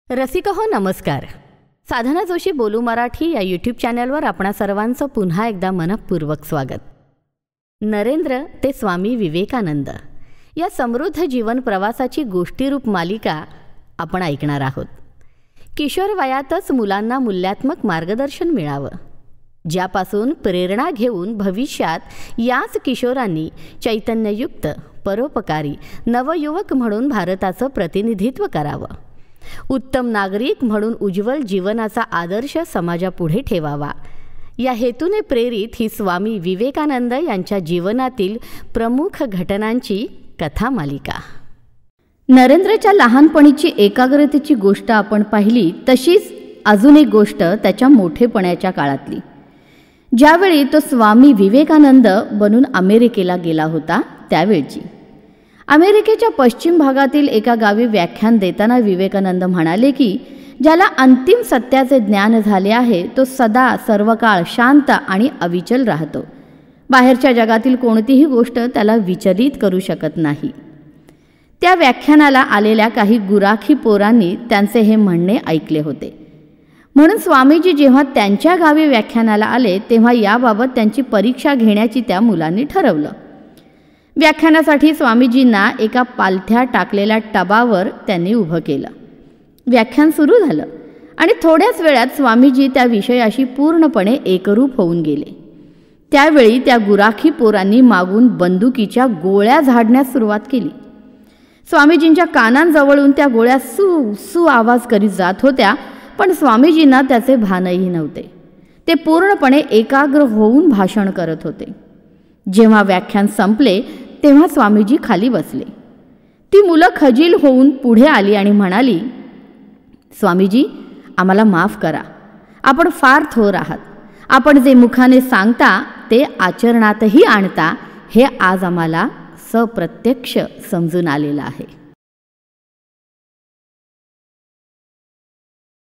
रसिक हो नमस्कार. साधना जोशी बोलू मराठी या यूट्यूब चॅनलवर आपणा सर्वांचं पुन्हा एकदा मनपूर्वक स्वागत. नरेंद्र ते स्वामी विवेकानंद या समृद्ध जीवन प्रवासाची गोष्टीरूप मालिका आपण ऐकणार आहोत. किशोर वयातच मुलांना मूल्यात्मक मार्गदर्शन मिळावं, ज्यापासून प्रेरणा घेऊन भविष्यात याच किशोरांनी चैतन्ययुक्त परोपकारी नवयुवक म्हणून भारताचं प्रतिनिधित्व करावं, उत्तम नागरिक म्हणून उज्ज्वल जीवनाचा आदर्श समाजापुढे ठेवावा. या हेतूने प्रेरित ही स्वामी विवेकानंद यांच्या जीवनातील प्रमुख घटनांची कथा मालिका. नरेंद्रच्या लहानपणीची एकाग्रतेची गोष्ट आपण पाहिली, तशीच अजून एक गोष्ट त्याच्या मोठेपणाच्या काळातली, ज्यावेळी तो स्वामी विवेकानंद बनून अमेरिकेला गेला होता त्यावेळची. अमेरिकेच्या पश्चिम भागातील एका गावी व्याख्यान देताना विवेकानंद म्हणाले की ज्याला अंतिम सत्याचे ज्ञान झाले आहे तो सदा सर्वकाळ शांत आणि अविचल राहतो. बाहेरच्या जगातील कोणतीही गोष्ट त्याला विचलित करू शकत नाही. त्या व्याख्यानाला आलेल्या काही गुराखी पोरांनी त्यांचे हे म्हणणे ऐकले होते, म्हणून स्वामीजी जेव्हा त्यांच्या गावी व्याख्यानाला आले तेव्हा याबाबत त्यांची परीक्षा घेण्याची त्या मुलांनी ठरवलं. व्याख्यानासाठी स्वामीजींना एका पालथ्या टाकलेल्या टबावर त्यांनी उभं केलं. व्याख्यान सुरू झालं आणि थोड्याच वेळात स्वामीजी त्या विषयाशी पूर्णपणे एकरूप होऊन गेले. त्यावेळी त्या गुराखी पोरांनी मागून बंदुकीच्या गोळ्या झाडण्यास सुरुवात केली. स्वामीजींच्या कानांजवळून त्या गोळ्या सू सू आवाज करीत जात होत्या, पण स्वामीजींना त्याचे भानही नव्हते. ते पूर्णपणे एकाग्र होऊन भाषण करत होते. जेव्हा व्याख्यान संपले तेव्हा स्वामीजी खाली बसले. ती मुलं खजील होऊन पुढे आली आणि म्हणाली, स्वामीजी, आम्हाला माफ करा. आपण फार थोर आहात. आपण जे मुखाने सांगता ते आचरणातही आणता हे आज आम्हाला सप्रत्यक्ष समजून आलेलं आहे.